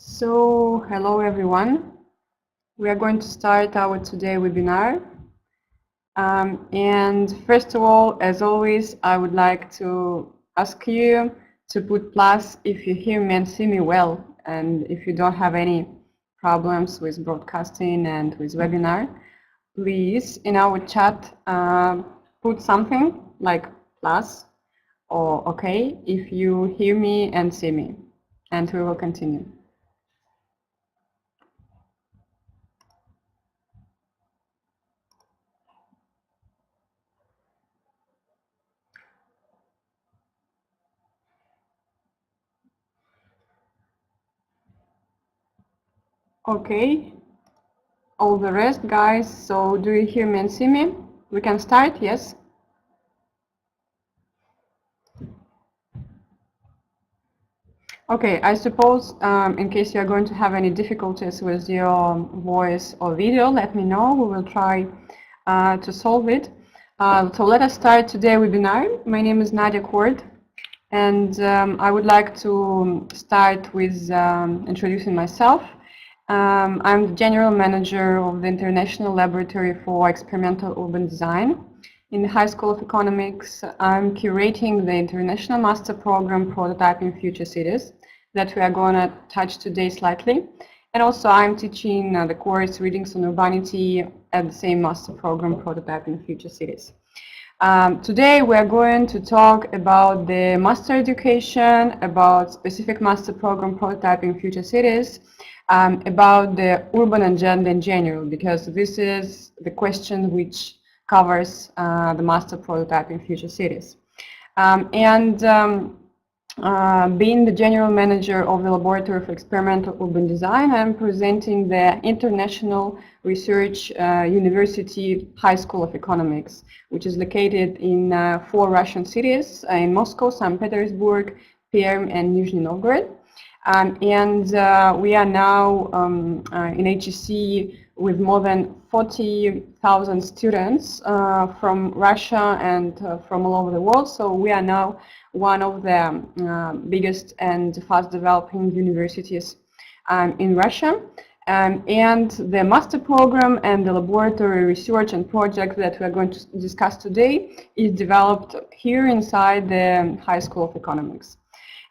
So, hello everyone. We are going to start our today webinar. And first of all, as always, I would like to ask you to put plus if you hear me and see me well, and if you don't have any problems with broadcasting and with webinar, please in our chat put something like plus or okay if you hear me and see me, and we will continue. Okay, all the rest, guys. So do you hear me and see me? We can start, yes? Okay, I suppose in case you are going to have any difficulties with your voice or video, let me know. We will try to solve it. So let us start today's webinar. My name is Nadia Khort, and I would like to start with introducing myself. I'm the General Manager of the International Laboratory for Experimental Urban Design. In the High School of Economics, I'm curating the International Master Program Prototyping Future Cities that we are going to touch today slightly. And also I'm teaching the course Readings on Urbanity at the same Master Program Prototyping Future Cities. Today we are going to talk about the master education, about specific master program prototyping future cities, about the urban agenda in general, because this is the question which covers the master prototyping future cities. Being the general manager of the Laboratory for Experimental Urban Design, I'm presenting the International Research University High School of Economics, which is located in 4 Russian cities, in Moscow, St. Petersburg, Perm, and Nizhny Novgorod. We are now in HEC with more than 40,000 students from Russia and from all over the world. So we are now one of the biggest and fast developing universities in Russia. And the master program and the laboratory research and project that we are going to discuss today is developed here inside the High School of Economics.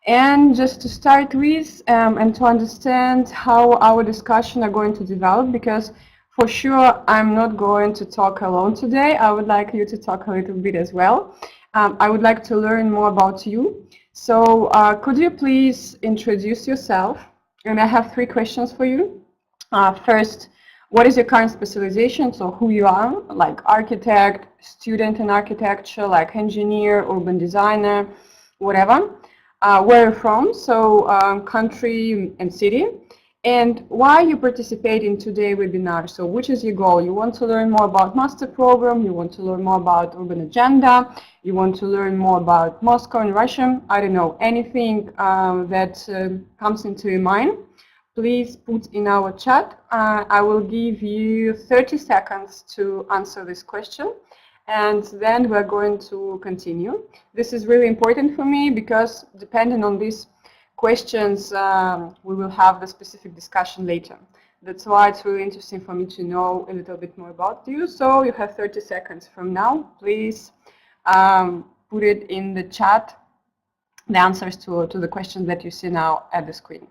And just to start with and to understand how our discussion are going to develop, because for sure I'm not going to talk alone today. I would like you to talk a little bit as well. I would like to learn more about you. So could you please introduce yourself? And I have 3 questions for you. First, what is your current specialization? So who you are, like architect, student in architecture, like engineer, urban designer, whatever. Where you're from, so country and city, and why you participate in today's webinar. So which is your goal? You want to learn more about master program, you want to learn more about urban agenda, you want to learn more about Moscow and Russia, I don't know, anything that comes into your mind, please put in our chat. I will give you 30 seconds to answer this question. And then we're going to continue. This is really important for me because depending on these questions, we will have the specific discussion later. That's why it's really interesting for me to know a little bit more about you. So you have 30 seconds from now. Please put it in the chat, the answers to the questions that you see now at the screen.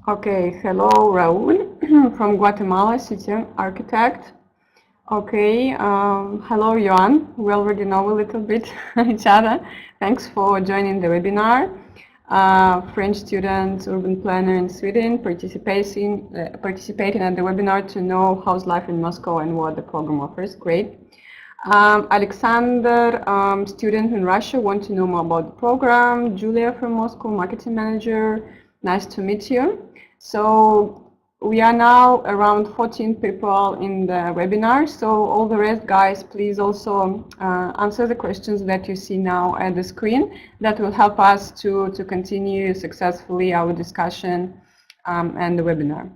Okay, hello Raul from Guatemala City, architect. Okay, hello Johan, we already know a little bit each other. Thanks for joining the webinar. French student, urban planner in Sweden, participating at the webinar to know how's life in Moscow and what the program offers. Great. Alexander, student in Russia, want to know more about the program. Julia from Moscow, marketing manager. Nice to meet you. So we are now around 14 people in the webinar. So all the rest, guys, please also answer the questions that you see now at the screen. That will help us to continue successfully our discussion and the webinar.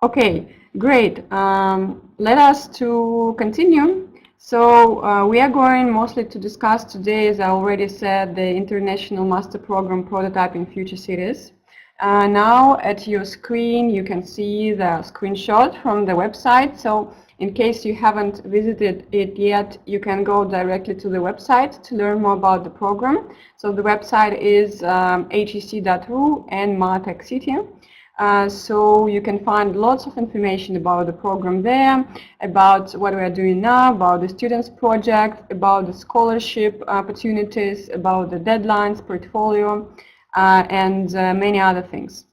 Okay, great. Let us to continue. So we are going mostly to discuss today, as I already said, the International Master Program Prototyping Future Cities. Now at your screen, you can see the screenshot from the website. So in case you haven't visited it yet, you can go directly to the website to learn more about the program. So the website is hec.ru and MATEC City. So you can find lots of information about the program there, about what we are doing now, about the students project, about the scholarship opportunities, about the deadlines, portfolio, and many other things.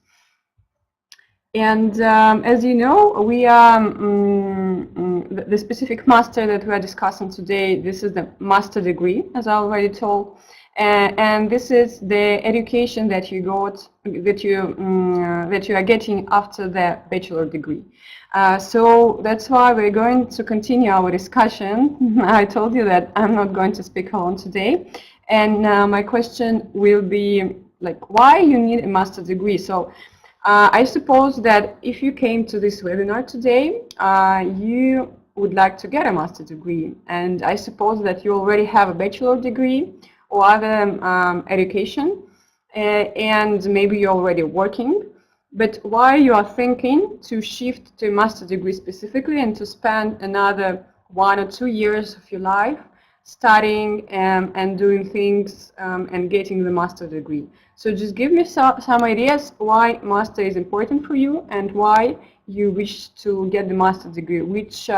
And as you know, we are the specific master that we are discussing today. This is the master degree, as I already told. And this is the education that you got, that you are getting after the bachelor degree. So that's why we're going to continue our discussion. I told you that I'm not going to speak alone today, and my question will be like, why you need a master's degree? So I suppose that if you came to this webinar today, you would like to get a master's degree, and I suppose that you already have a bachelor degree or other education, and maybe you're already working, but why you are thinking to shift to a master's degree specifically and to spend another 1 or 2 years of your life studying and doing things and getting the master's degree. So just give me some ideas why master is important for you and why you wish to get the master's degree, which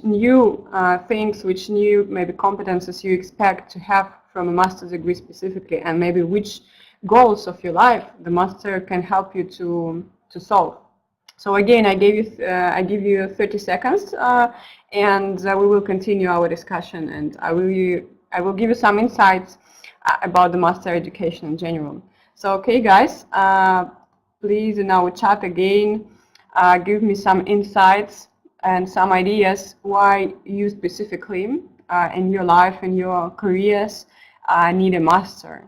new things, which new maybe competences you expect to have from a master's degree specifically, and maybe which goals of your life the master can help you to solve. So again, I give you 30 seconds, and we will continue our discussion, and I will give you some insights about the master education in general. So okay, guys, please in our chat again, give me some insights and some ideas why you specifically in your life, in your careers, need a master.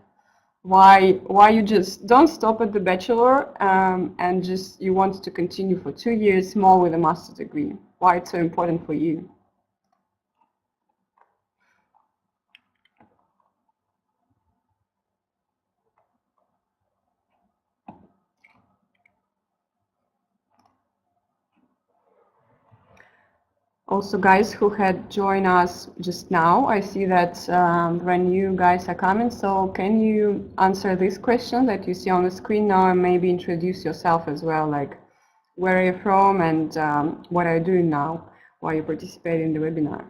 Why you just don't stop at the bachelor and just you want to continue for 2 years more with a master's degree? Why it's so important for you? Also, guys who had joined us just now, I see that brand new guys are coming. So can you answer this question that you see on the screen now and maybe introduce yourself as well, like where are you from and what are you doing now while you participate in the webinar?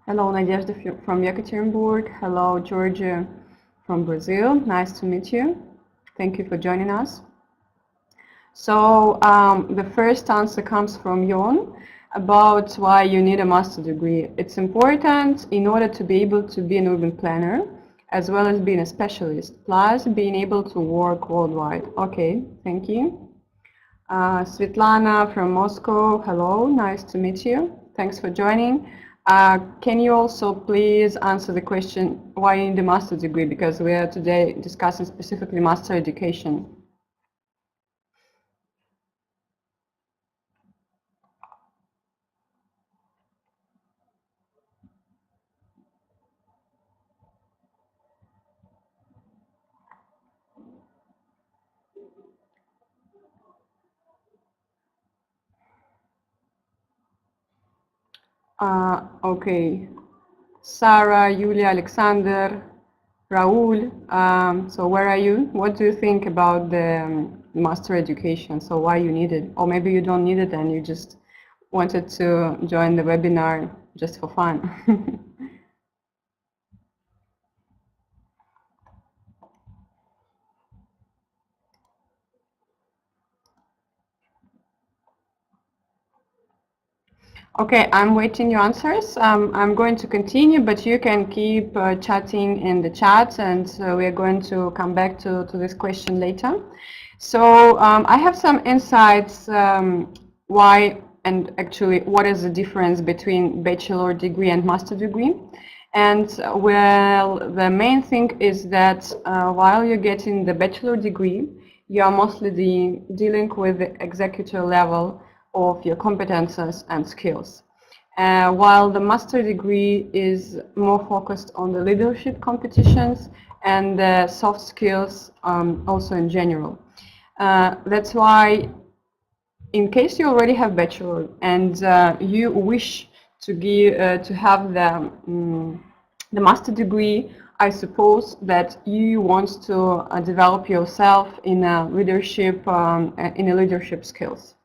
Hello, Nadia from Yekaterinburg. Hello, Georgia from Brazil. Nice to meet you. Thank you for joining us. So the first answer comes from Yon about why you need a master's degree. It's important in order to be able to be an urban planner, as well as being a specialist, plus being able to work worldwide. Okay, thank you. Svetlana from Moscow, hello, nice to meet you. Thanks for joining. Can you also please answer the question why you need a master's degree? Because we are today discussing specifically master education. Okay. Sarah, Yulia, Alexander, Raul. So where are you? What do you think about the master education? So why you need it? Or maybe you don't need it and you just wanted to join the webinar just for fun. Okay, I'm waiting your answers. I'm going to continue, but you can keep chatting in the chat, and we are going to come back to this question later. So I have some insights why and actually what is the difference between bachelor degree and master degree. And well, the main thing is that while you're getting the bachelor degree, you are mostly dealing with the executive level of your competences and skills. While the master degree is more focused on the leadership competitions and the soft skills also in general. That's why in case you already have bachelor and you wish to have the master degree, I suppose that you want to develop yourself in a leadership skills.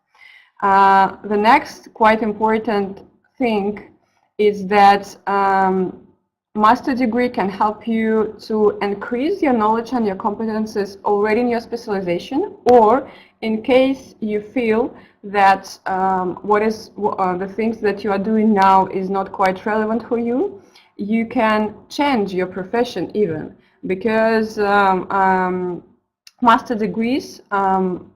The next quite important thing is that master degree can help you to increase your knowledge and your competences already in your specialization, or in case you feel that the things that you are doing now is not quite relevant for you, you can change your profession even, because master degrees,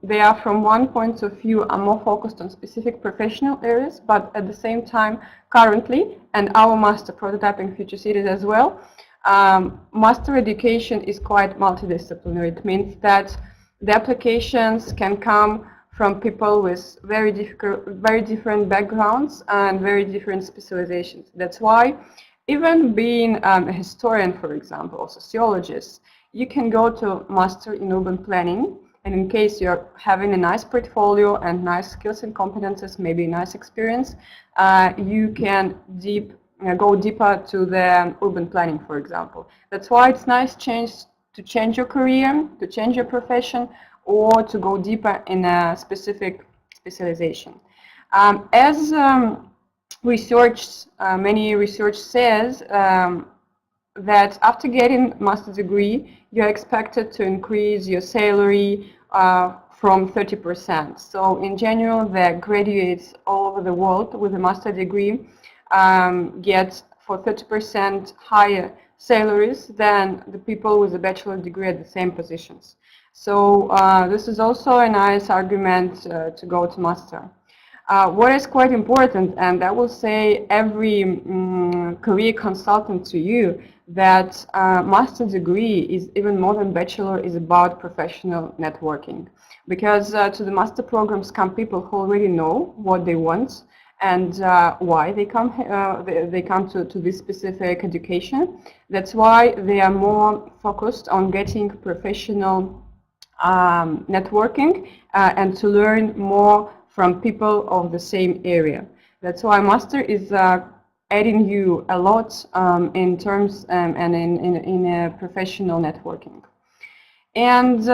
they are from one point of view are more focused on specific professional areas, but at the same time currently, and our master prototyping future cities as well, master education is quite multidisciplinary. It means that the applications can come from people with very different backgrounds and very different specializations. That's why even being a historian, for example, or sociologist, you can go to master in urban planning, and in case you're having a nice portfolio and nice skills and competences, maybe a nice experience, you can go deeper to the urban planning, for example. That's why it's nice to change your career, to change your profession, or to go deeper in a specific specialization. As many research says, that after getting master's degree, you're expected to increase your salary from 30%. So in general, the graduates all over the world with a master's degree get for 30% higher salaries than the people with a bachelor degree at the same positions. So this is also a nice argument to go to master. What is quite important, and I will say every career consultant to you, that master's degree is even more than bachelor, is about professional networking. Because to the master programs come people who already know what they want and why they come to this specific education. That's why they are more focused on getting professional networking and to learn more from people of the same area. That's why master is adding you a lot in terms and in professional networking. And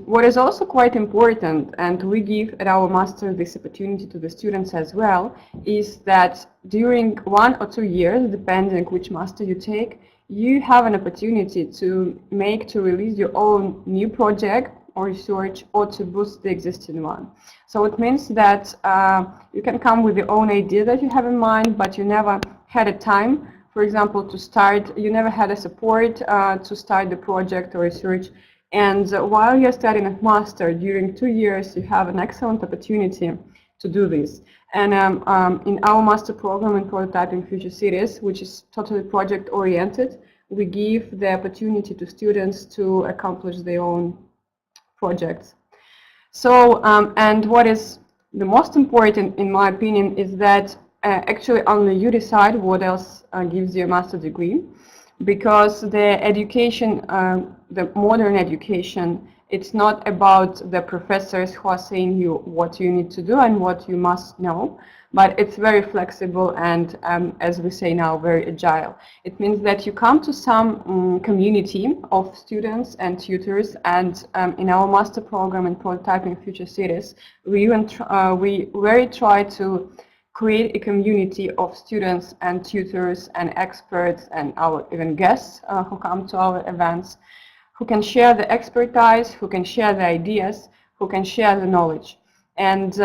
what is also quite important, and we give at our master this opportunity to the students as well, is that during 1 or 2 years, depending which master you take, you have an opportunity to release your own new project or research, or to boost the existing one. So it means that you can come with your own idea that you have in mind, but you never had a time, for example, to start, you never had a support to start the project or research. And while you're studying at master, during 2 years, you have an excellent opportunity to do this. And in our master program in prototyping future cities, which is totally project oriented, we give the opportunity to students to accomplish their own projects. So, and what is the most important, in my opinion, is that actually only you decide what else gives you a master's degree, because the education, the modern education, It's not about the professors who are saying you what you need to do and what you must know, but it's very flexible and, as we say now, very agile. It means that you come to some community of students and tutors, and in our master program in Prototyping Future Cities, we very try to create a community of students and tutors and experts and our even guests who come to our events, who can share the expertise, who can share the ideas, who can share the knowledge. And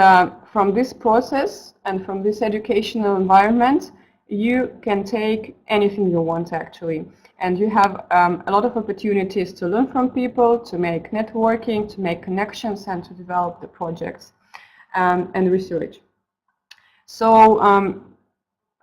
from this process and from this educational environment, you can take anything you want, actually. And you have a lot of opportunities to learn from people, to make networking, to make connections, and to develop the projects and research. So,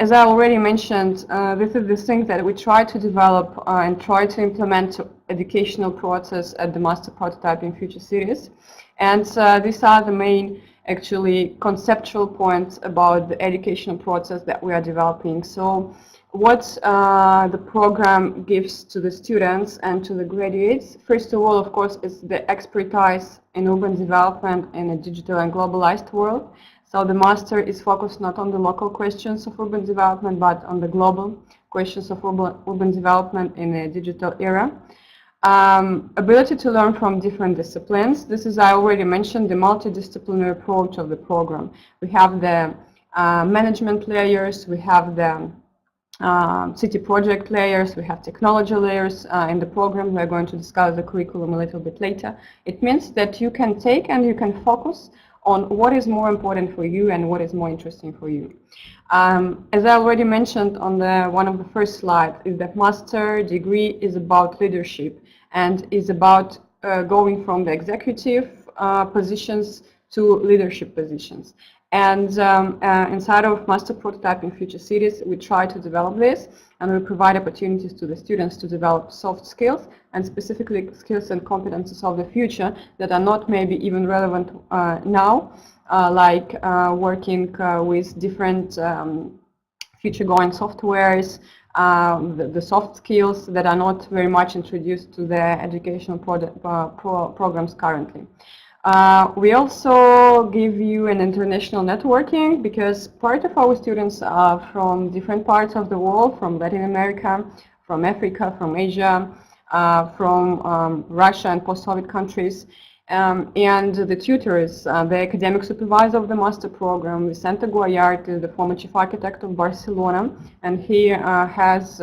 as I already mentioned, this is the thing that we try to develop and try to implement educational process at the Master Prototyping Future Cities. And these are the main, actually, conceptual points about the educational process that we are developing. So what the program gives to the students and to the graduates, first of all, of course, is the expertise in urban development in a digital and globalized world. So the master is focused not on the local questions of urban development, but on the global questions of urban development in a digital era. Ability to learn from different disciplines. This is, I already mentioned, the multidisciplinary approach of the program. We have the management layers, we have the city project layers, we have technology layers in the program. We're going to discuss the curriculum a little bit later. It means that you can take and you can focus on what is more important for you and what is more interesting for you. As I already mentioned on one of the first slides, is that master degree is about leadership and is about going from the executive positions to leadership positions. And inside of Master Prototyping Future Cities, we try to develop this, and we provide opportunities to the students to develop soft skills and specifically skills and competences of the future that are not maybe even relevant now, like working with different future-going softwares, the soft skills that are not very much introduced to the educational programs currently. We also give you an international networking because part of our students are from different parts of the world, from Latin America, from Africa, from Asia, from Russia and post-Soviet countries. And the tutors, the academic supervisor of the master program, Vicente Guayart, is the former chief architect of Barcelona, and he has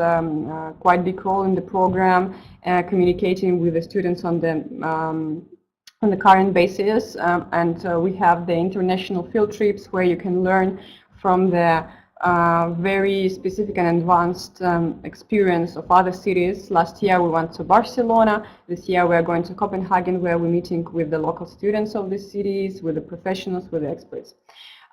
quite a big role in the program, communicating with the students on the current basis, and we have the international field trips where you can learn from the very specific and advanced experience of other cities. Last year we went to Barcelona. This year we are going to Copenhagen, where we're meeting with the local students of the cities, with the professionals, with the experts.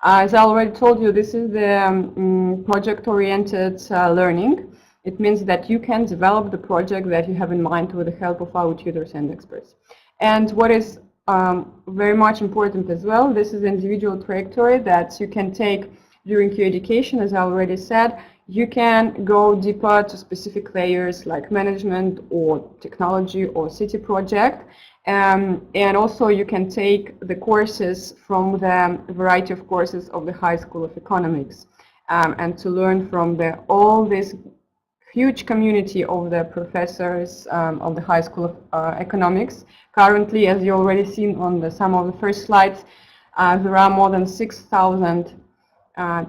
As I already told you, this is the project-oriented learning. It means that you can develop the project that you have in mind with the help of our tutors and experts. And what is very much important as well, this is an individual trajectory that you can take during your education. As I already said, you can go deeper to specific layers like management or technology or city project. And also you can take the courses from the variety of courses of the High School of Economics and to learn from all this huge community of the professors of the High School of Economics. Currently, as you already seen on some of the first slides, there are more than 6,000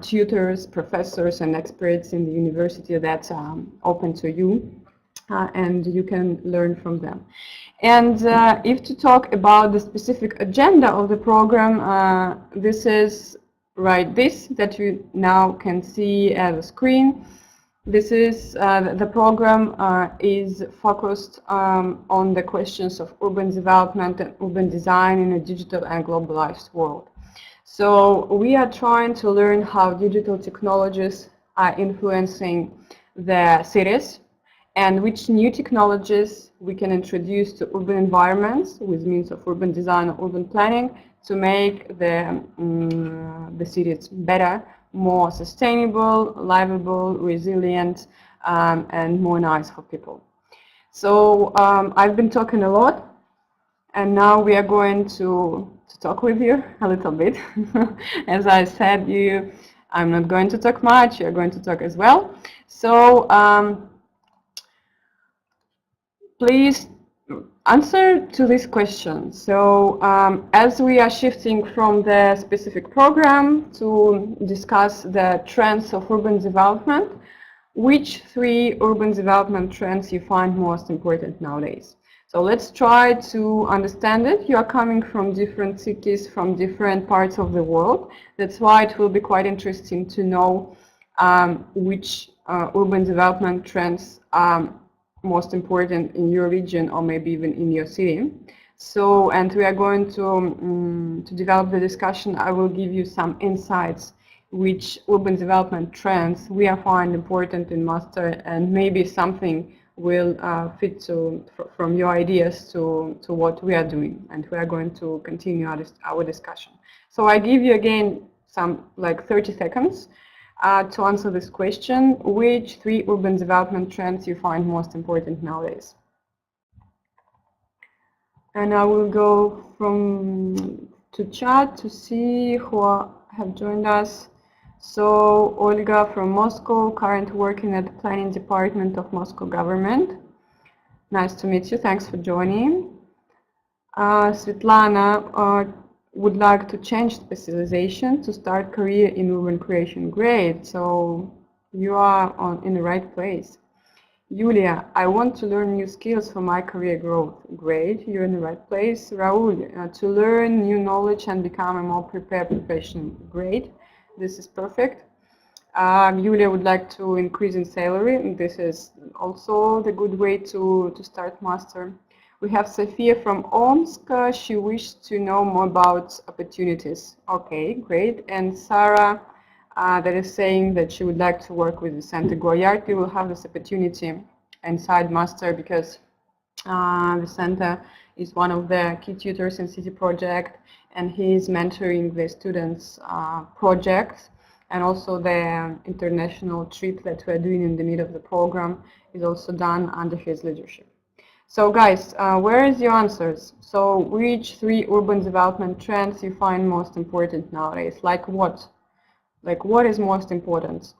tutors, professors, and experts in the university that's open to you, and you can learn from them. And if to talk about the specific agenda of the program, this is this that you now can see as a screen. This is the program is focused on the questions of urban development and urban design in a digital and globalized world. So we are trying to learn how digital technologies are influencing the cities and which new technologies we can introduce to urban environments with means of urban design or urban planning to make the cities better, more sustainable, livable, resilient, and more nice for people. So I've been talking a lot, And now we are going to talk with you a little bit. As I said, I'm not going to talk much, you're going to talk as well. So please answer to this question. So as we are shifting from the specific program to discuss the trends of urban development, which 3 urban development trends you find most important nowadays? So let's try to understand it. You are coming from different cities, from different parts of the world. That's why it will be quite interesting to know which urban development trends are most important in your region or maybe even in your city. So, and we are going to develop the discussion. I will give you some insights which urban development trends we find important in master, and maybe something will fit from your ideas to what we are doing, and we are going to continue our discussion. So I give you again some like 30 seconds to answer this question. Which 3 urban development trends you find most important nowadays? And I will go to chat to see who have joined us. So Olga from Moscow, currently working at the planning department of Moscow government. Nice to meet you. Thanks for joining. Svetlana would like to change specialization to start career in urban creation. Great. So you are in the right place. Julia, I want to learn new skills for my career growth. Great, you're in the right place. Raul, to learn new knowledge and become a more prepared professional. Great, this is perfect. Julia would like to increase in salary. This is also the good way to start master. We have Sophia from Omsk. She wished to know more about opportunities. Okay, great. And Sarah, that is saying that she would like to work with the center. Goyarki will have this opportunity inside master because the center is one of the key tutors in City Project, and he is mentoring the students' projects, and also the international trip that we are doing in the middle of the program is also done under his leadership. So guys, where is your answers? So which 3 urban development trends you find most important nowadays? Like what? Like what is most important?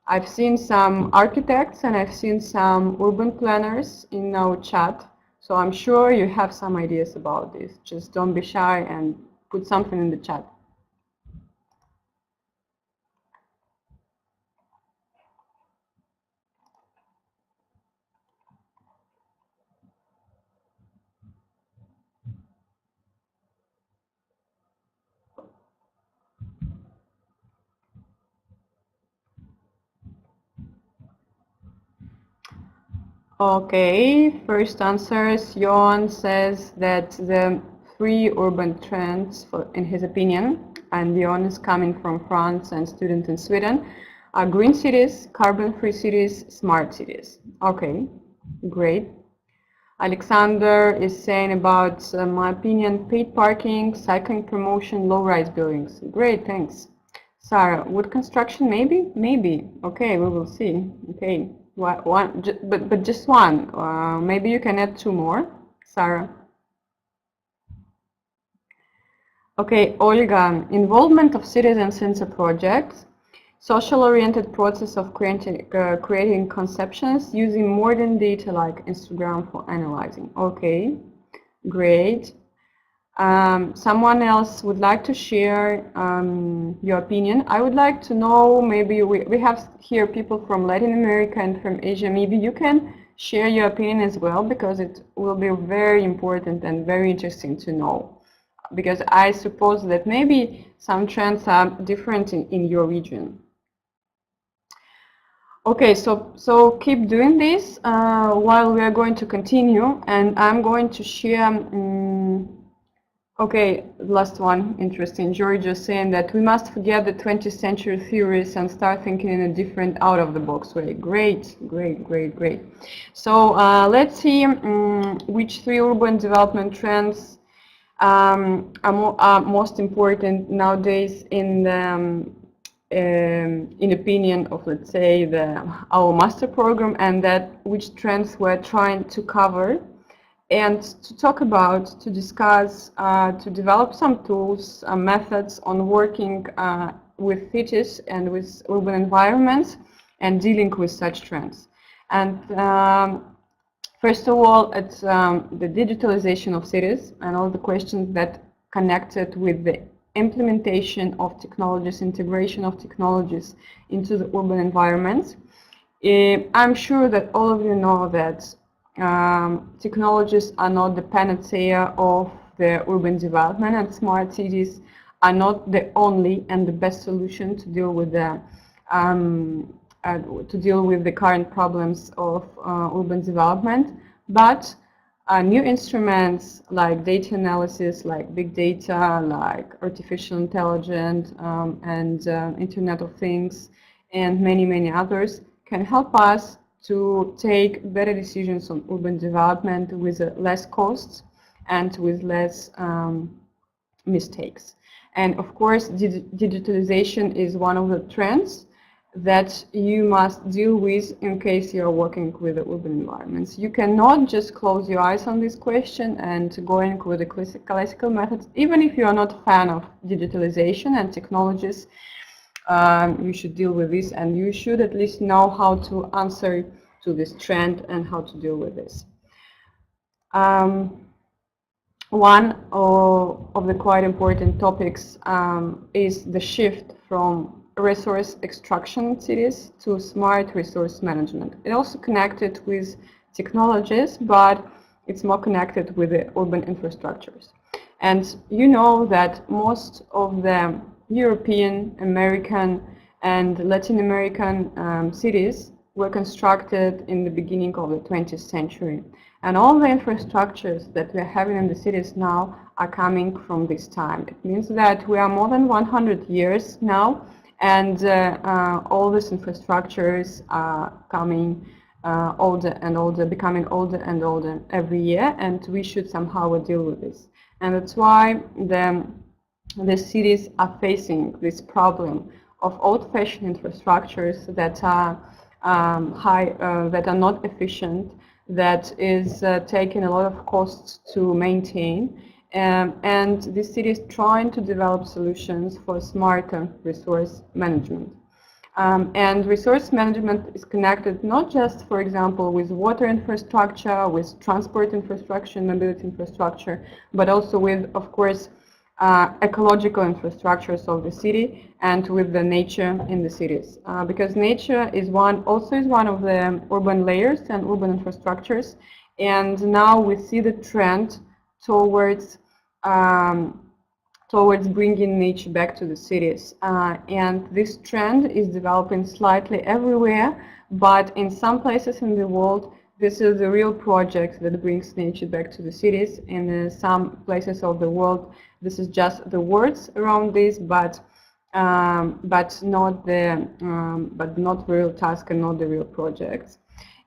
I've seen some architects and I've seen some urban planners in our chat. So I'm sure you have some ideas about this. Just don't be shy and put something in the chat. Okay, first answers. Johan says that the 3 urban trends, in his opinion, and Johan is coming from France and student in Sweden, are green cities, carbon-free cities, smart cities. Okay, great. Alexander is saying about, my opinion, paid parking, cycling promotion, low-rise buildings. Great, thanks. Sarah, wood construction, maybe? Maybe. Okay, we will see. Okay. One, but just one. Maybe you can add 2 more, Sarah. Okay, Olga, involvement of citizens in the project, social-oriented process of creating conceptions using modern data like Instagram for analyzing. Okay, great. Someone else would like to share your opinion. I would like to know, maybe we have here people from Latin America and from Asia. Maybe you can share your opinion as well, because it will be very important and very interesting to know. Because I suppose that maybe some trends are different in your region. Okay, so keep doing this while we are going to continue, and I'm going to share. Okay, last one, interesting. George is saying that we must forget the 20th century theories and start thinking in a different, out-of-the-box way. Great, great, great, great. So let's see which 3 urban development trends are most important nowadays in opinion of, let's say, our master program, and that which trends we're trying to cover and to discuss, to develop some tools, methods on working with cities and with urban environments and dealing with such trends. And first of all, it's the digitalization of cities and all the questions that connected with the implementation of technologies, integration of technologies into the urban environments. I'm sure that all of you know that technologies are not the panacea of the urban development, and smart cities are not the only and the best solution to deal with the current problems of urban development. But new instruments like data analysis, like big data, like artificial intelligence, and Internet of Things, and many others can help us to take better decisions on urban development with less costs and with less mistakes. And of course, digitalization is one of the trends that you must deal with in case you are working with the urban environments. You cannot just close your eyes on this question and going with the classical methods. Even if you are not a fan of digitalization and technologies, you should deal with this, and you should at least know how to answer to this trend and how to deal with this. One of the quite important topics is the shift from resource extraction cities to smart resource management. It also connected with technologies, but it's more connected with the urban infrastructures. And you know that most of the European, American, and Latin American cities were constructed in the beginning of the 20th century. And all the infrastructures that we're having in the cities now are coming from this time. It means that we are more than 100 years now, and all these infrastructures are coming older and older, becoming older and older every year, and we should somehow deal with this. And that's why the cities are facing this problem of old-fashioned infrastructures that are that are not efficient, that is taking a lot of costs to maintain, and the city is trying to develop solutions for smarter resource management. And resource management is connected not just, for example, with water infrastructure, with transport infrastructure, mobility infrastructure, but also with, of course, ecological infrastructures of the city and with the nature in the cities. Because nature is one of the urban layers and urban infrastructures, and now we see the trend towards bringing nature back to the cities. And this trend is developing slightly everywhere, but in some places in the world, this is a real project that brings nature back to the cities. In some places of the world, this is just the words around this, but not the real task and not the real projects.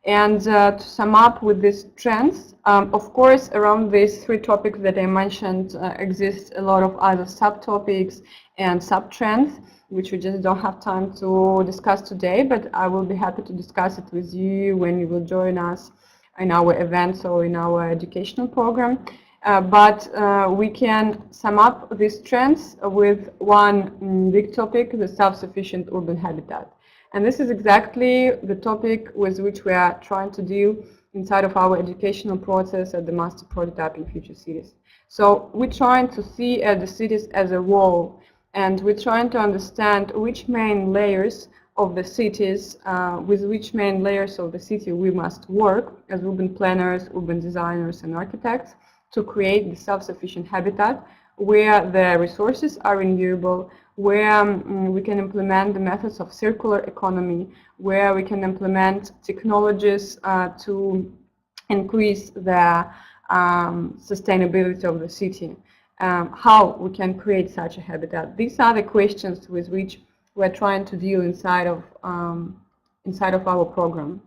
And to sum up with these trends, of course, around these three topics that I mentioned exist a lot of other subtopics and sub-trends, which we just don't have time to discuss today, but I will be happy to discuss it with you when you will join us in our events or in our educational program. But we can sum up these trends with one big topic, the self-sufficient urban habitat. And this is exactly the topic with which we are trying to deal inside of our educational process at the Master Prototype in Future Cities. So we're trying to see the cities as a whole, and we're trying to understand which main layers of the cities, with which main layers of the city we must work as urban planners, urban designers, and architects to create the self-sufficient habitat where the resources are renewable, where we can implement the methods of circular economy, where we can implement technologies to increase the sustainability of the city, how we can create such a habitat. These are the questions with which we're trying to deal inside of our program.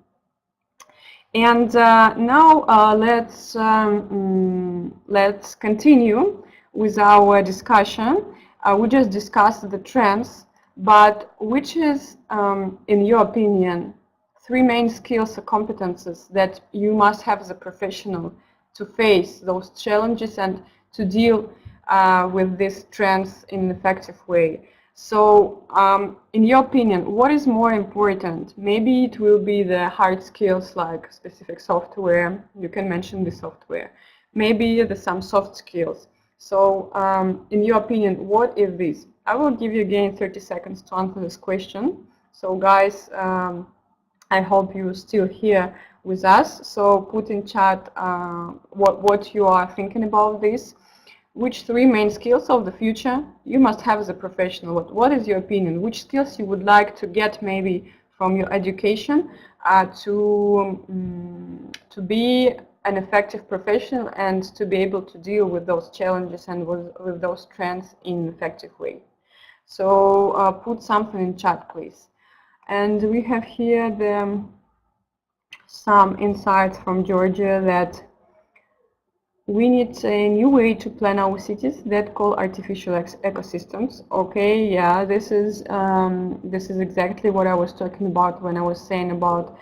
And now let's continue with our discussion. We just discussed the trends, but which is, in your opinion, three main skills or competences that you must have as a professional to face those challenges and to deal with these trends in an effective way. So, in your opinion, what is more important? Maybe it will be the hard skills like specific software. You can mention the software. Maybe some soft skills. So, in your opinion, what is this? I will give you again 30 seconds to answer this question. So, guys, I hope you're still here with us. So, put in chat what you are thinking about this. Which 3 main skills of the future you must have as a professional? What is your opinion? Which skills you would like to get maybe from your education to be an effective professional and to be able to deal with those challenges and with those trends in an effective way? So put something in chat, please. And we have here some insights from Georgia that we need a new way to plan our cities that call artificial ecosystems. Okay, yeah, this is exactly what I was talking about when I was saying about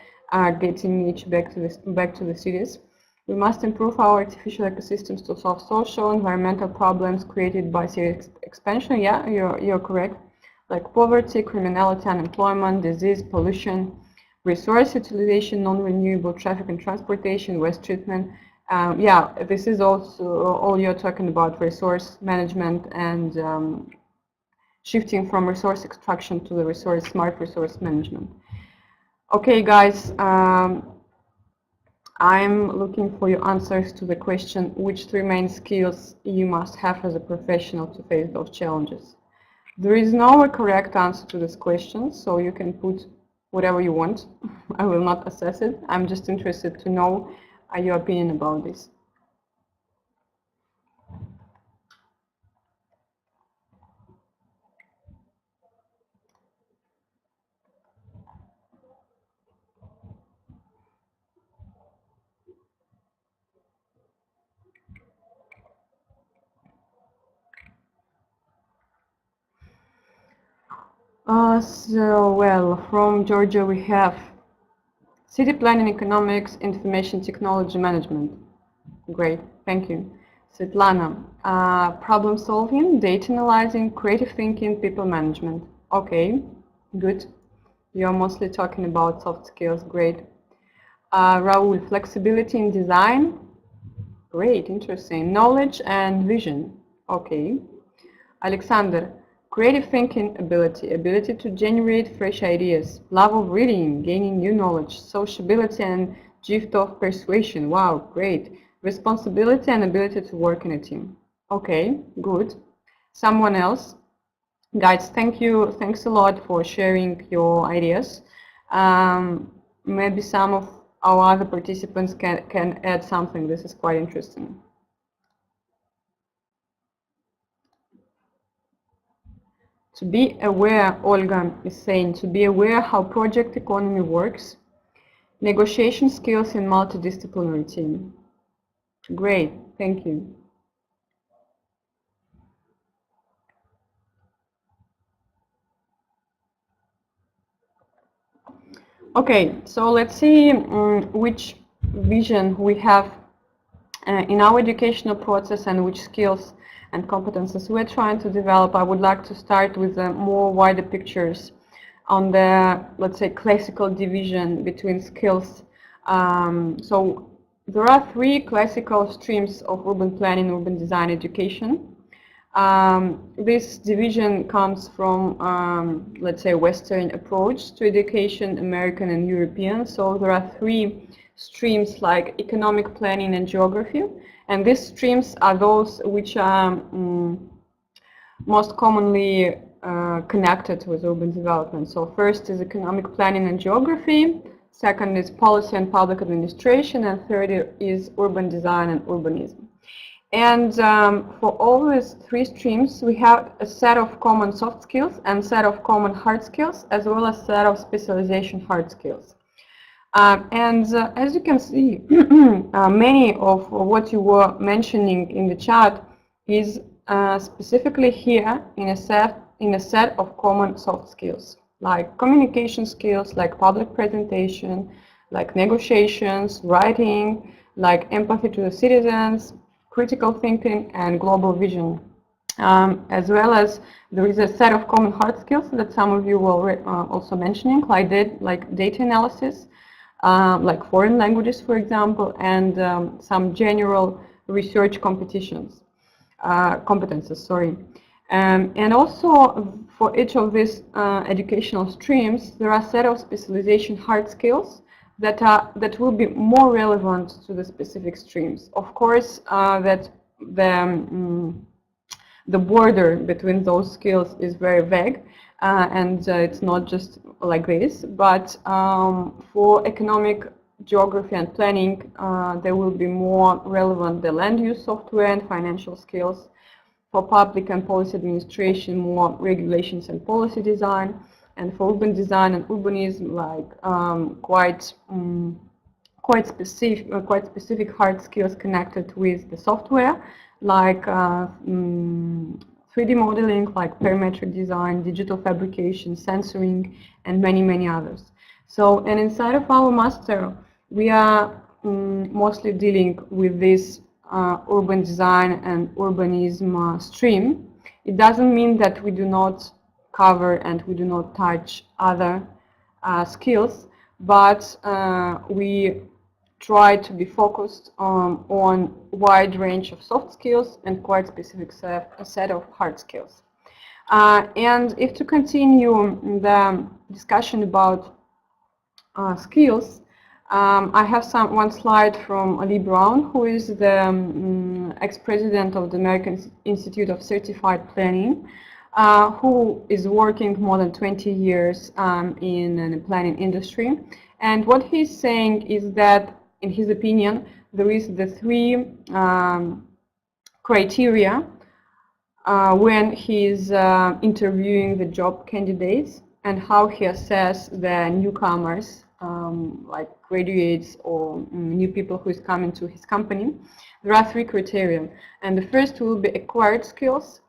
getting nature back to the cities. We must improve our artificial ecosystems to solve social, environmental problems created by city expansion. Yeah, you're correct. Like poverty, criminality, unemployment, disease, pollution, resource utilization, non-renewable traffic and transportation, waste treatment. Yeah, this is also all you're talking about, resource management and shifting from resource extraction to the smart resource management. Okay, guys, I'm looking for your answers to the question, which 3 main skills you must have as a professional to face those challenges. There is no correct answer to this question, so you can put whatever you want. I will not assess it. I'm just interested to know your opinion about this. Well, from Georgia we have city planning, economics, information technology management. Great, thank you. Svetlana, problem solving, data analyzing, creative thinking, people management. Okay, good. You're mostly talking about soft skills, great. Raul, flexibility in design. Great, interesting. Knowledge and vision. Okay. Alexander, creative thinking ability to generate fresh ideas, love of reading, gaining new knowledge, sociability and gift of persuasion. Wow, great. Responsibility and ability to work in a team. Okay, good. Someone else? Guys, thank you. Thanks a lot for sharing your ideas. Maybe some of our other participants can add something. This is quite interesting. To be aware, Olga is saying, to be aware how project economy works, negotiation skills in multidisciplinary team. Great, thank you. Okay, so let's see which vision we have in our educational process and which skills and competences we're trying to develop. I would like to start with the more wider pictures on the, let's say, classical division between skills. So there are 3 classical streams of urban planning, urban design education. This division comes from, let's say, Western approach to education, American and European. So there are 3 streams like economic planning and geography. And these streams are those which are most commonly connected with urban development. So first is economic planning and geography, second is policy and public administration, and third is urban design and urbanism. And for all these 3 streams, we have a set of common soft skills and set of common hard skills, as well as set of specialization hard skills. As you can see, many of what you were mentioning in the chat is specifically here in a set of common soft skills, like communication skills, like public presentation, like negotiations, writing, like empathy to the citizens, critical thinking, and global vision. As well as there is a set of common hard skills that some of you were also mentioning, like data analysis, like foreign languages, for example, and some general research competences. And also for each of these educational streams, there are a set of specialization hard skills that will be more relevant to the specific streams. Of course, that the border between those skills is very vague, and it's not just like this, but for economic geography and planning, there will be more relevant the land use software and financial skills. For public and policy administration, more regulations and policy design, and for urban design and urbanism, like quite specific hard skills connected with the software, like 3D modeling, like parametric design, digital fabrication, sensoring, and many others. So, and inside of our master, we are mostly dealing with this urban design and urbanism stream. It doesn't mean that we do not cover and we do not touch other skills, but we try to be focused on wide range of soft skills and quite specific set of hard skills. And if to continue the discussion about skills, I have one slide from Ali Brown, who is the ex-president of the American Institute of Certified Planning, who is working more than 20 years in the planning industry. And what he's saying is that, in his opinion, there is the three criteria when he's interviewing the job candidates and how he assesses the newcomers, like graduates or new people who is coming to his company. There are three criteria, and the first will be acquired skills,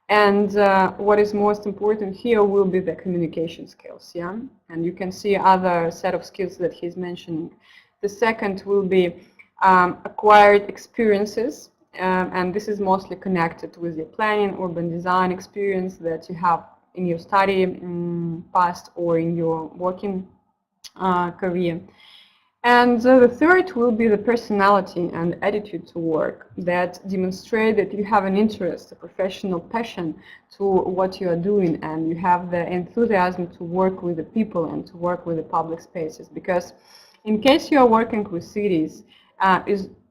and what is most important here will be the communication skills, yeah? And you can see other set of skills that he's mentioning. The second will be acquired experiences, and this is mostly connected with your planning, urban design experience that you have in your study past or in your working career. And the third will be the personality and attitude to work that demonstrate that you have an interest, a professional passion to what you are doing, and you have the enthusiasm to work with the people and to work with the public spaces. Because in case you are working with cities,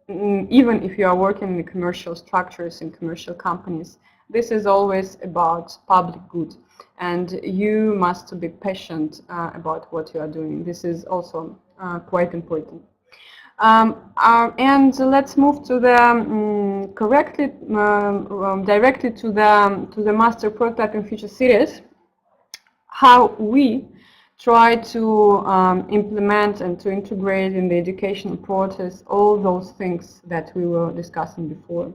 even if you are working in the commercial structures in commercial companies, this is always about public good, and you must be passionate about what you are doing. This is also quite important. And let's move to the directly to the master prototyping future cities. How we try to implement and to integrate in the educational process all those things that we were discussing before.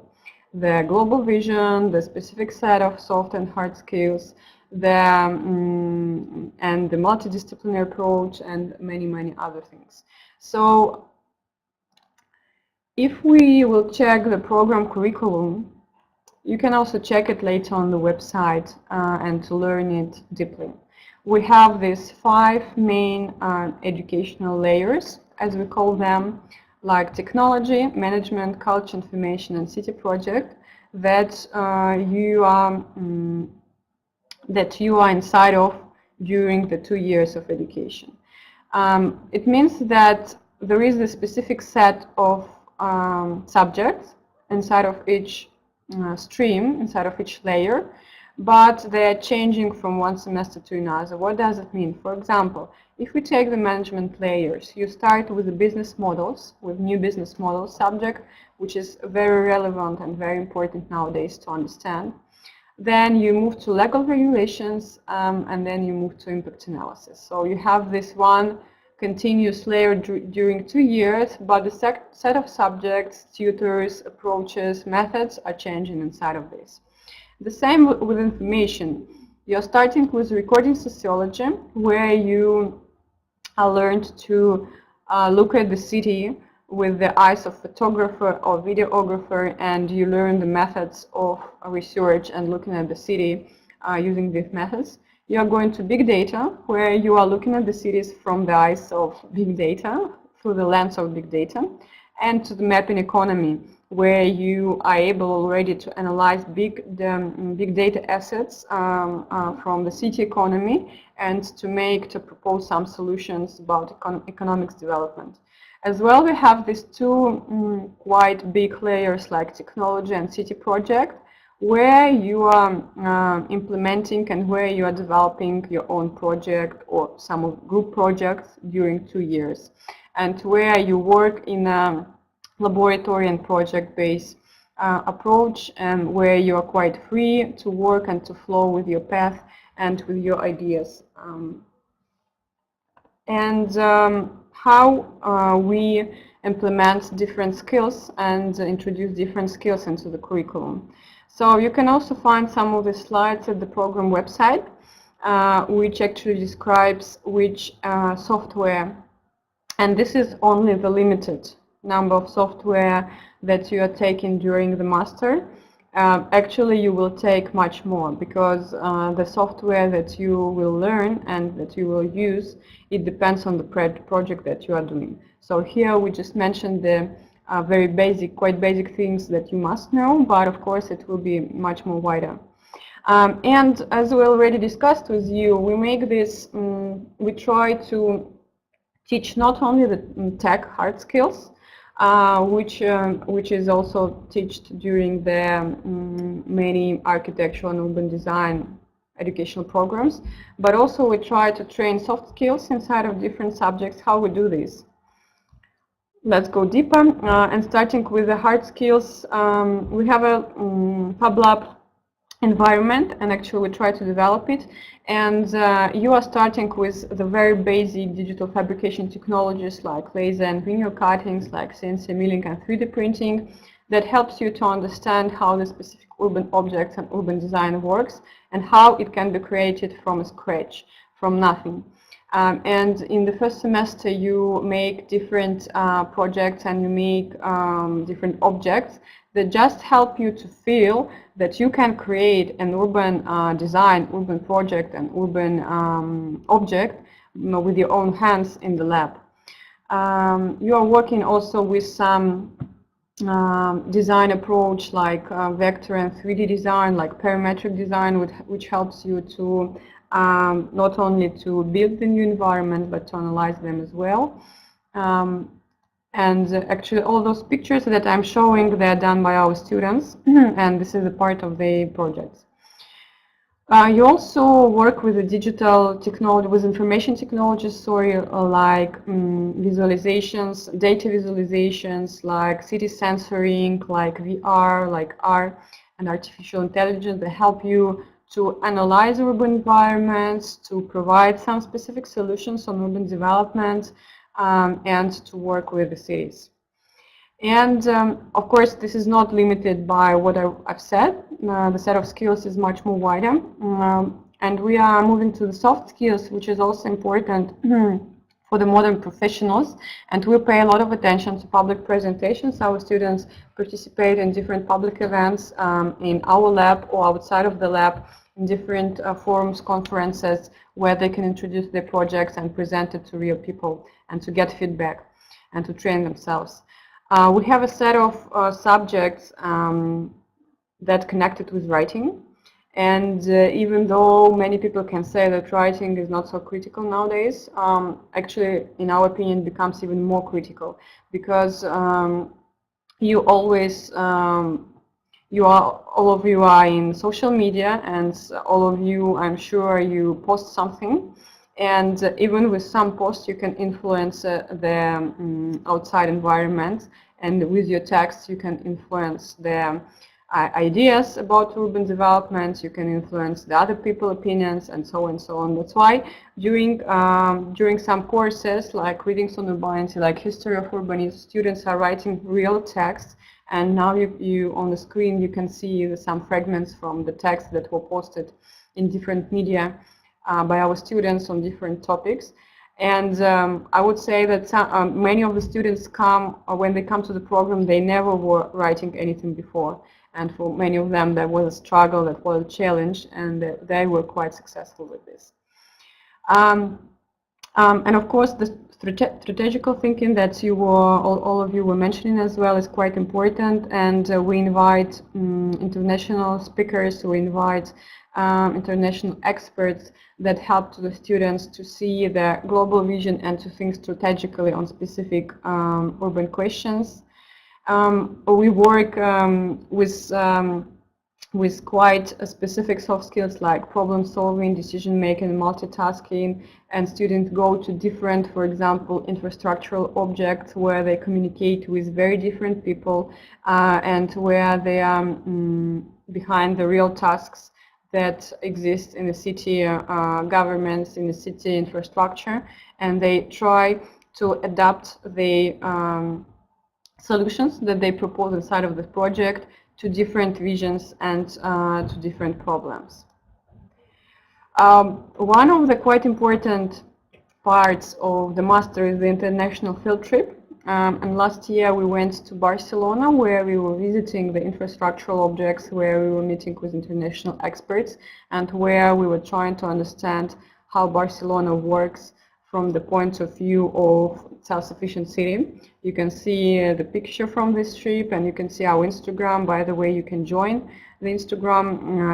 The global vision, the specific set of soft and hard skills, and the multidisciplinary approach, and many other things. So if we will check the program curriculum, you can also check it later on the website and to learn it deeply. We have these 5 main educational layers, as we call them, like technology, management, culture, information, and city project, that you are inside of during the 2 years of education. It means that there is a specific set of subjects inside of each stream, inside of each layer, but they are changing from one semester to another. What does it mean? For example, if we take the management layers, you start with the business models, with new business models subject, which is very relevant and very important nowadays to understand. Then you move to legal regulations, and then you move to impact analysis. So you have this one continuous layer during 2 years, but the set of subjects, tutors, approaches, methods are changing inside of this. The same with information. You're starting with recording sociology, where you are learned to look at the city with the eyes of photographer or videographer, and you learn the methods of research and looking at the city using these methods. You are going to big data, where you are looking at the cities from the eyes of big data, through the lens of big data, and to the mapping economy, where you are able already to analyze big data assets from the city economy, and to propose some solutions about economics development. As well, we have these two quite big layers like technology and city project, where you are implementing and where you are developing your own project or some group projects during 2 years, and where you work in a laboratory and project-based approach, and where you are quite free to work and to flow with your path and with your ideas. How we implement different skills and introduce different skills into the curriculum. So you can also find some of the slides at the program website, which actually describes which software, and this is only the limited number of software that you are taking during the master. Actually, you will take much more, because the software that you will learn and that you will use, it depends on the project that you are doing. So here we just mentioned the very basic, quite basic things that you must know, but of course it will be much more wider. And as we already discussed with you, we make this, we try to teach not only the tech hard skills, which is also taught during the many architectural and urban design educational programs, but also we try to train soft skills inside of different subjects. How we do this? Let's go deeper, and starting with the hard skills, we have a FabLab environment, and actually we try to develop it, and you are starting with the very basic digital fabrication technologies like laser and linear cuttings, like CNC milling and 3D printing, that helps you to understand how the specific urban objects and urban design works, and how it can be created from scratch, from nothing. And in the first semester you make different projects, and you make different objects that just help you to feel that you can create an urban design, urban project, and urban object, you know, with your own hands in the lab. You are working also with some design approach like vector and 3D design, like parametric design, which helps you to not only to build the new environment, but to analyze them as well. And actually all those pictures that I'm showing, they're done by our students, and this is a part of the projects. You also work with the digital technology, with information technologies, like visualizations, data visualizations, like city sensoring, like VR, like R, and artificial intelligence that help you to analyze urban environments, to provide some specific solutions on urban development, and to work with the cities. And of course, this is not limited by what I've said. The set of skills is much more wider. And we are moving to the soft skills, which is also important for the modern professionals. And we pay a lot of attention to public presentations. Our students participate in different public events in our lab or outside of the lab, in different forums, conferences, where they can introduce their projects and present it to real people, and to get feedback and to train themselves. We have a set of subjects that connected with writing, and even though many people can say that writing is not so critical nowadays, actually, in our opinion, it becomes even more critical, because you always all of you are in social media, and all of you, I'm sure, you post something, and even with some posts you can influence the outside environment, and with your text you can influence the ideas about urban development, you can influence the other people's opinions, and so on and so on. That's why during some courses like readings on urbanity, like history of urbanism, students are writing real text. And now you on the screen you can see some fragments from the text that were posted in different media by our students on different topics. And I would say that many of the students come, when they come to the program, they never were writing anything before. And for many of them, that was a struggle, that was a challenge, and they were quite successful with this. And of course, the strategical thinking that you were, all of you were mentioning as well, is quite important. And we invite international speakers, we invite international experts that help to the students to see the global vision and to think strategically on specific urban questions. We work with quite specific soft skills like problem solving, decision making, multitasking, and students go to different, for example, infrastructural objects where they communicate with very different people and where they are behind the real tasks that exist in the city governments, in the city infrastructure, and they try to adapt the solutions that they propose inside of the project to different visions and to different problems. One of the quite important parts of the master is the international field trip. And last year we went to Barcelona, where we were visiting the infrastructural objects, where we were meeting with international experts, and where we were trying to understand how Barcelona works from the point of view of self-sufficient city. You can see the picture from this trip, and you can see our Instagram. By the way, you can join the Instagram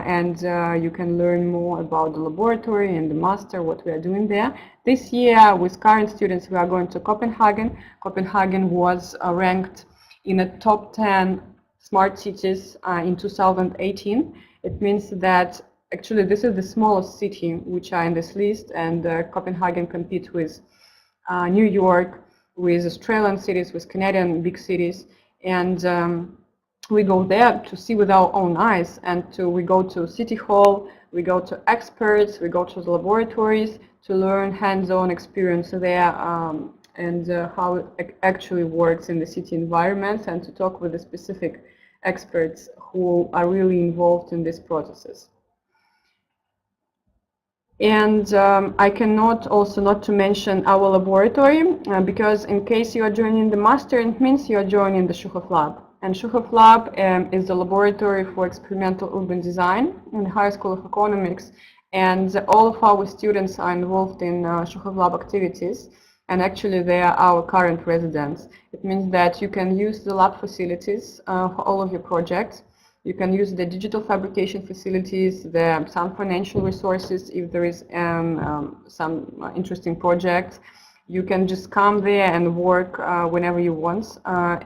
and you can learn more about the laboratory and the master, what we are doing there. This year, with current students, we are going to Copenhagen. Copenhagen was ranked in the top 10 smart cities in 2018. It means that actually this is the smallest city which are in this list, and Copenhagen competes with New York, with Australian cities, with Canadian big cities, and we go there to see with our own eyes, and we go to City Hall, we go to experts, we go to the laboratories to learn hands-on experience there and how it actually works in the city environment, and to talk with the specific experts who are really involved in these processes. And I cannot also not to mention our laboratory, because in case you are joining the master, it means you are joining the Shukhov lab. And Shukhov lab is the laboratory for experimental urban design in the High School of Economics. And all of our students are involved in Shukhov lab activities. And actually they are our current residents. It means that you can use the lab facilities for all of your projects. You can use the digital fabrication facilities, some financial resources if there is some interesting project. You can just come there and work whenever you want,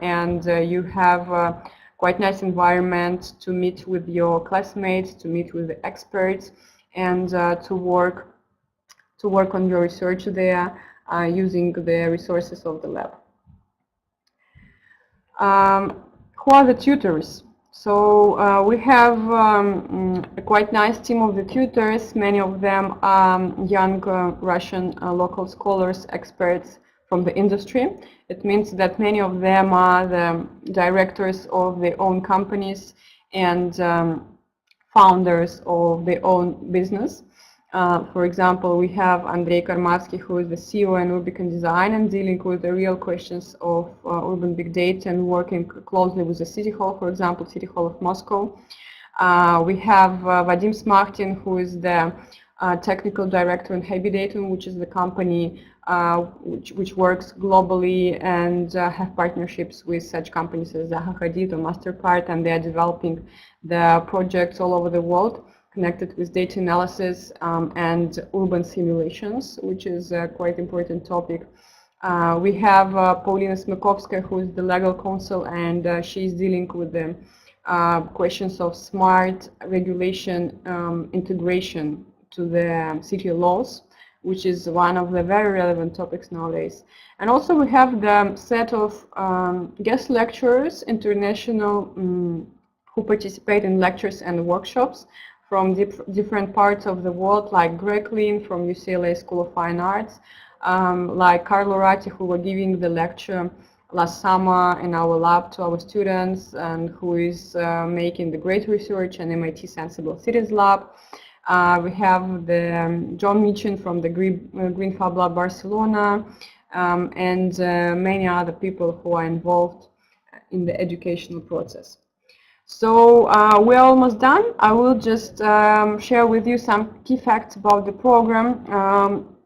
and you have a quite nice environment to meet with your classmates, to meet with the experts, and to work on your research there using the resources of the lab. Who are the tutors? So we have a quite nice team of the tutors. Many of them are young Russian local scholars, experts from the industry. It means that many of them are the directors of their own companies and founders of their own business. For example, we have Andrei Karmatsky, who is the CEO in Urban Design and dealing with the real questions of urban big data and working closely with the City Hall, for example, City Hall of Moscow. We have Vadim Smakhtin, who is the technical director in Habidatum, which is the company which works globally and have partnerships with such companies as Zaha Hadid or Mastercard, and they are developing the projects all over the world connected with data analysis and urban simulations, which is a quite important topic. We have Paulina Smekovskaya, who is the legal counsel, and she's dealing with the questions of smart regulation integration to the city laws, which is one of the very relevant topics nowadays. And also we have the set of guest lecturers, international, who participate in lectures and workshops from different parts of the world, like Greg Lin from UCLA School of Fine Arts, like Carlo Ratti, who were giving the lecture last summer in our lab to our students, and who is making the great research in MIT Sensible Cities Lab. We have the John Michin from the Green Fab Lab Barcelona, and many other people who are involved in the educational process. So we're almost done. I will just share with you some key facts about the program.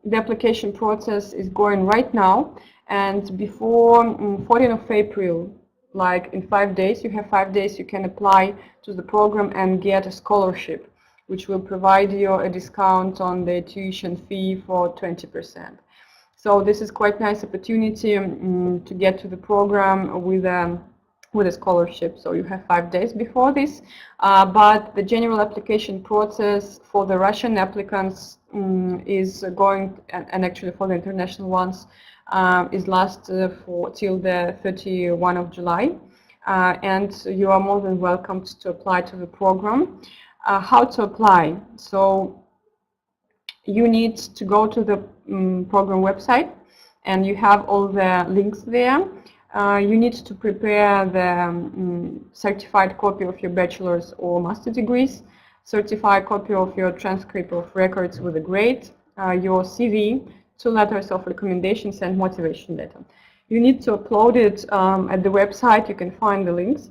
The application process is going right now, and before 14th of April, like in 5 days, you have 5 days, you can apply to the program and get a scholarship, which will provide you a discount on the tuition fee for 20%. So this is quite nice opportunity to get to the program with a scholarship. So you have 5 days before this, but the general application process for the Russian applicants is going, and actually for the international ones, is last till the 31 of July, and you are more than welcome to apply to the program. How to apply? So you need to go to the program website, and you have all the links there. You need to prepare the certified copy of your bachelor's or master degrees, certified copy of your transcript of records with a grade, your CV, 2 letters of recommendations, and motivation letter. You need to upload it at the website. You can find the links.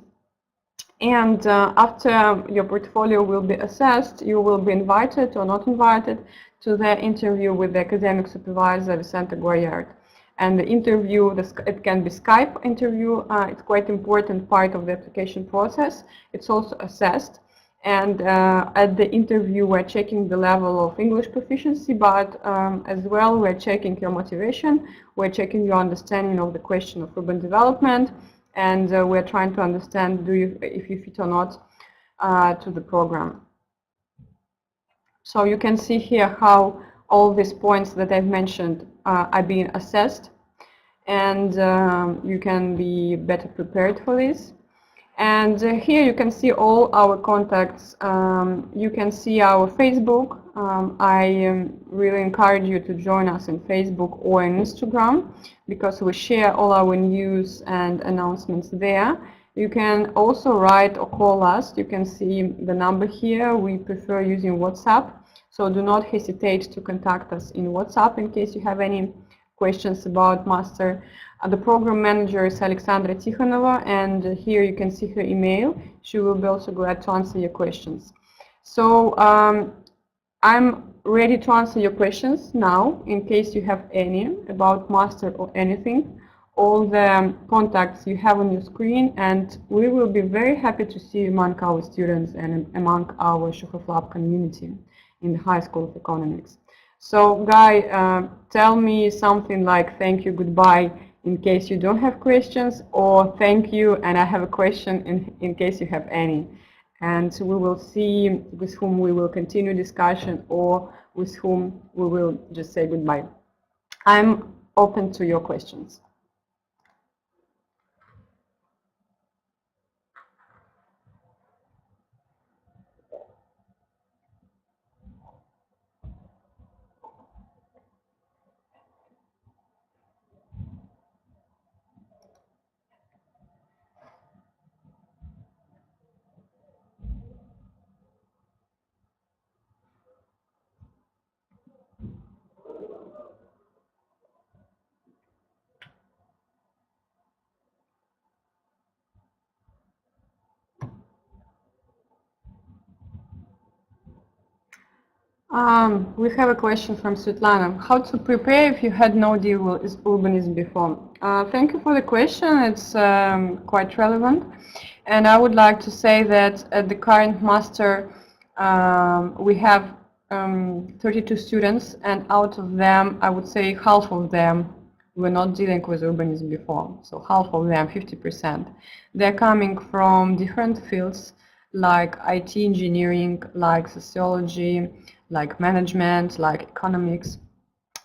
And after your portfolio will be assessed, you will be invited or not invited to the interview with the academic supervisor, Vicente Guayard. And the interview, it can be Skype interview. It's quite important part of the application process. It's also assessed. And at the interview, we're checking the level of English proficiency, but as well, we're checking your motivation. We're checking your understanding of the question of urban development. And we're trying to understand if you fit or not to the program. So you can see here how all these points that I've mentioned are being assessed, and you can be better prepared for this. And here you can see all our contacts. You can see our Facebook. I really encourage you to join us in Facebook or in Instagram, because we share all our news and announcements there. You can also write or call us. You can see the number here. We prefer using WhatsApp, so do not hesitate to contact us in WhatsApp in case you have any questions about master. The program manager is Alexandra Tikhonova, and here you can see her email. She will be also glad to answer your questions. So I'm ready to answer your questions now, in case you have any about master or anything. All the contacts you have on your screen, and we will be very happy to see you among our students and among our Shukhov Lab community in the High School of Economics. So Guy, tell me something like thank you, goodbye, in case you don't have questions, or thank you and I have a question in case you have any. And we will see with whom we will continue discussion or with whom we will just say goodbye. I'm open to your questions. We have a question from Svetlana. How to prepare if you had no deal with urbanism before? Thank you for the question. It's quite relevant. And I would like to say that at the current master, we have 32 students, and out of them, I would say half of them were not dealing with urbanism before. So half of them, 50%. They're coming from different fields like IT engineering, like sociology, like management, like economics.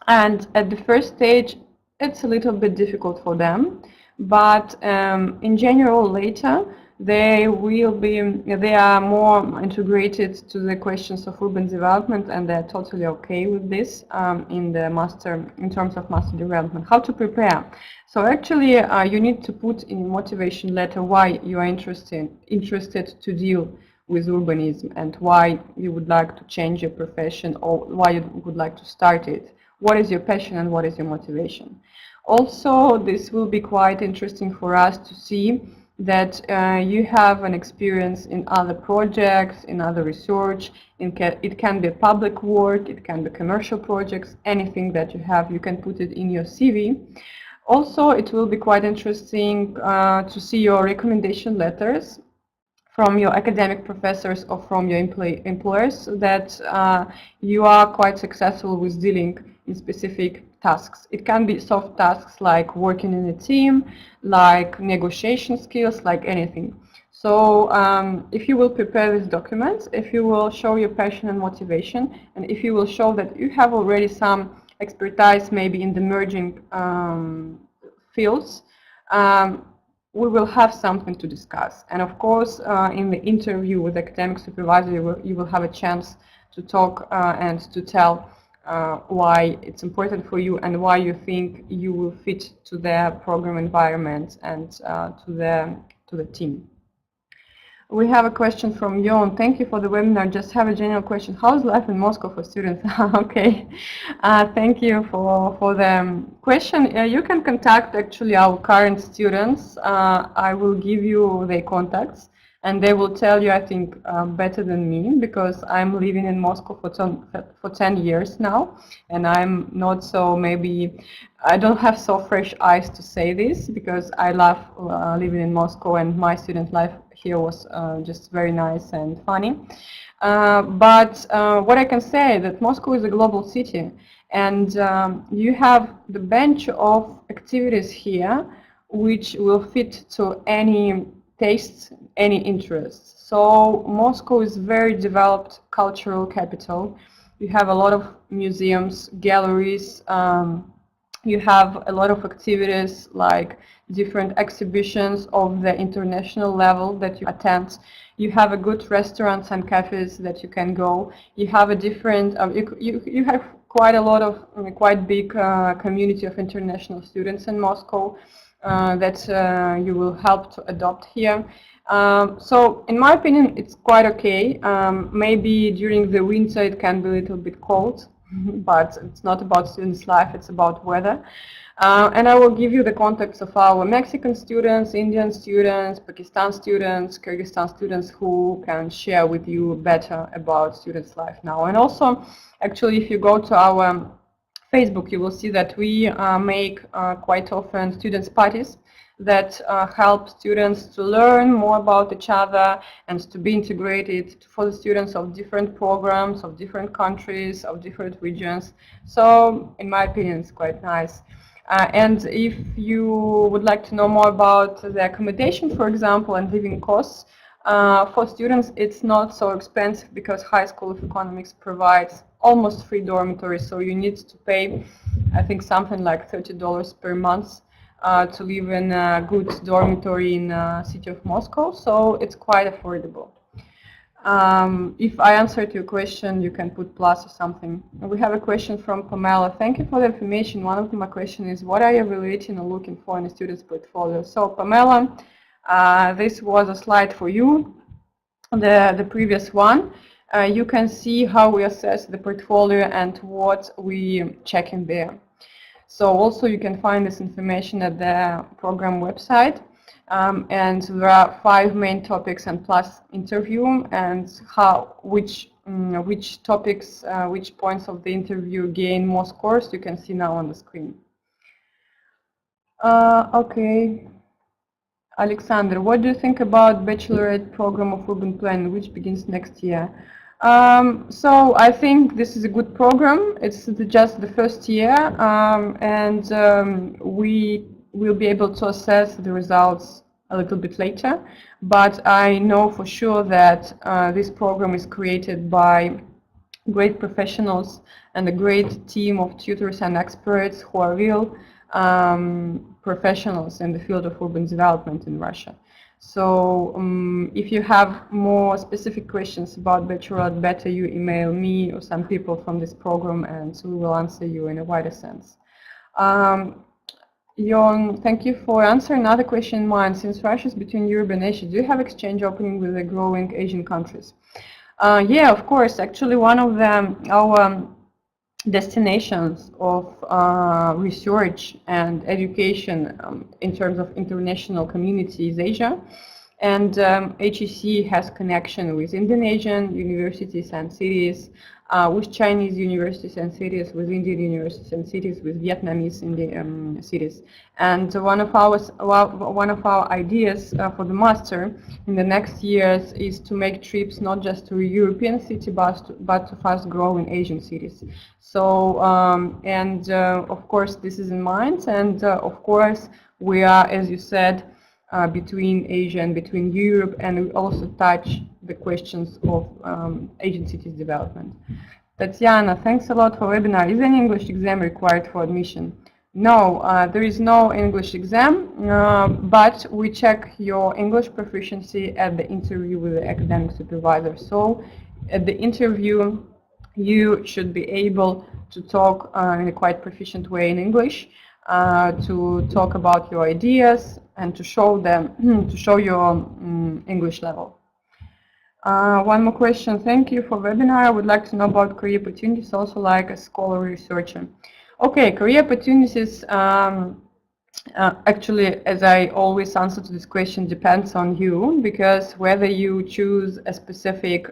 And at the first stage, it's a little bit difficult for them. But in general, later, they are more integrated to the questions of urban development, and they're totally okay with this in terms of master development. How to prepare? So actually, you need to put in motivation letter why you are interested to deal with urbanism and why you would like to change your profession or why you would like to start it. What is your passion and what is your motivation? Also, this will be quite interesting for us to see that you have an experience in other projects, in other research. It can be public work, it can be commercial projects, anything that you have, you can put it in your CV. Also, it will be quite interesting to see your recommendation letters from your academic professors or from your employers that you are quite successful with dealing in specific tasks. It can be soft tasks like working in a team, like negotiation skills, like anything. So if you will prepare these documents, if you will show your passion and motivation, and if you will show that you have already some expertise maybe in the merging fields, we will have something to discuss. And of course, in the interview with the academic supervisor, you will have a chance to talk and to tell why it's important for you and why you think you will fit to their program environment and to the team. We have a question from Yon. Thank you for the webinar. Just have a general question. How is life in Moscow for students? Okay. Thank you for the question. You can contact actually our current students. I will give you their contacts and they will tell you, I think, better than me because I'm living in Moscow for 10 years now and I'm not so I don't have so fresh eyes to say this because I love living in Moscow and my student life here was just very nice and funny. But what I can say is that Moscow is a global city and you have the bunch of activities here which will fit to any tastes, any interests. So Moscow is very developed cultural capital. You have a lot of museums, galleries, you have a lot of activities like different exhibitions of the international level that you attend. You have a good restaurants and cafes that you can go. You have a different, you have quite a lot of, quite big community of international students in Moscow that you will help to adopt here. So in my opinion, it's quite okay. Maybe during the winter it can be a little bit cold, but it's not about students' life, it's about weather. And I will give you the contacts of our Mexican students, Indian students, Pakistan students, Kyrgyzstan students who can share with you better about students' life now. And also, actually, if you go to our Facebook, you will see that we make quite often students' parties that help students to learn more about each other and to be integrated for the students of different programs, of different countries, of different regions. So, in my opinion, it's quite nice. And if you would like to know more about the accommodation, for example, and living costs, for students, it's not so expensive because High School of Economics provides almost free dormitories, so you need to pay, I think, something like $30 per month to live in a good dormitory in the city of Moscow, so it's quite affordable. If I answered your question, you can put plus or something. We have a question from Pamela. Thank you for the information. One of my questions is, what are you evaluating or looking for in a student's portfolio? So Pamela, this was a slide for you, the previous one. You can see how we assess the portfolio and what we check in there. So also you can find this information at the program website. And there are 5 main topics and plus interview and which topics, which points of the interview gain more scores, you can see now on the screen. Okay. Alexander, what do you think about bachelorette program of urban planning, which begins next year? So I think this is a good program. It's just the first year, and we will be able to assess the results a little bit later. But I know for sure that this program is created by great professionals and a great team of tutors and experts who are real professionals in the field of urban development in Russia. So if you have more specific questions about bachelorette, better you email me or some people from this program and we will answer you in a wider sense. Yon, thank you for answering another question in mind. Since Russia is between Europe and Asia, do you have exchange opening with the growing Asian countries? Yeah, of course. Actually, one of our destinations of research and education in terms of international community is Asia. And HEC has connection with Indonesian universities and cities, with Chinese universities and cities, with Indian universities and cities, with Vietnamese cities. And one of our ideas for the master in the next years is to make trips not just to European city, but to fast-growing Asian cities. So, of course, this is in mind, and of course, we are, as you said, between Asia and between Europe, and we also touch the questions of Asian cities development. Tatiana, thanks a lot for webinar. Is any English exam required for admission? No, there is no English exam, but we check your English proficiency at the interview with the academic supervisor. So at the interview, you should be able to talk in a quite proficient way in English, to talk about your ideas and to show them, to show your English level. One more question. Thank you for webinar. I would like to know about career opportunities, also like a scholar researcher. Okay, career opportunities, actually, as I always answer to this question, depends on you, because whether you choose a specific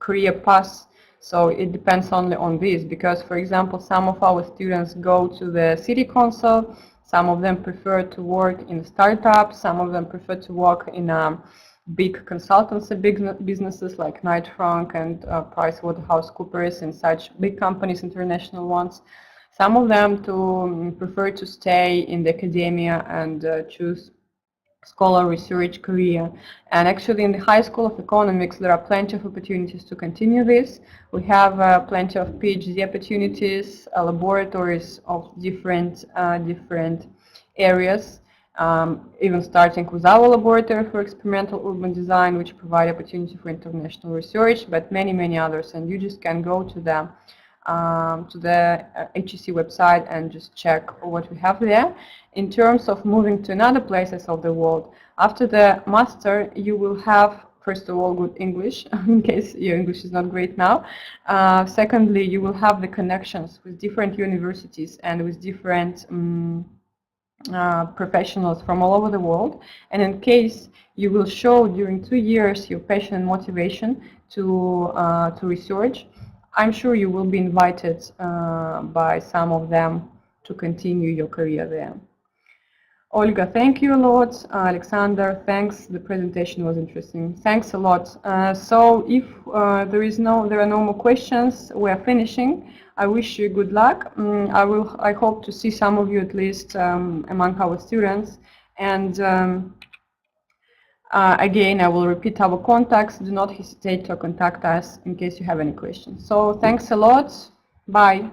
career path, so it depends only on this, because, for example, some of our students go to the city council, some of them prefer to work in a startup, some of them prefer to work in big consultancy businesses like Knight Frank and PricewaterhouseCoopers and such big companies, international ones. Some of them prefer to stay in the academia and choose scholar research career. And actually in the High School of Economics there are plenty of opportunities to continue this. We have plenty of PhD opportunities, laboratories of different areas, even starting with our laboratory for experimental urban design, which provide opportunity for international research, but many others. And you just can go to the HEC website and just check what we have there. In terms of moving to another places of the world, after the master you will have, first of all, good English, in case your English is not great now. Secondly, you will have the connections with different universities and with different professionals from all over the world. And in case you will show during 2 years your passion and motivation to research, I'm sure you will be invited by some of them to continue your career there. Olga, thank you a lot. Alexander, thanks. The presentation was interesting. Thanks a lot. So if there are no more questions, we are finishing. I wish you good luck. I hope to see some of you at least among our students. And again, I will repeat our contacts. Do not hesitate to contact us in case you have any questions. So thanks a lot. Bye.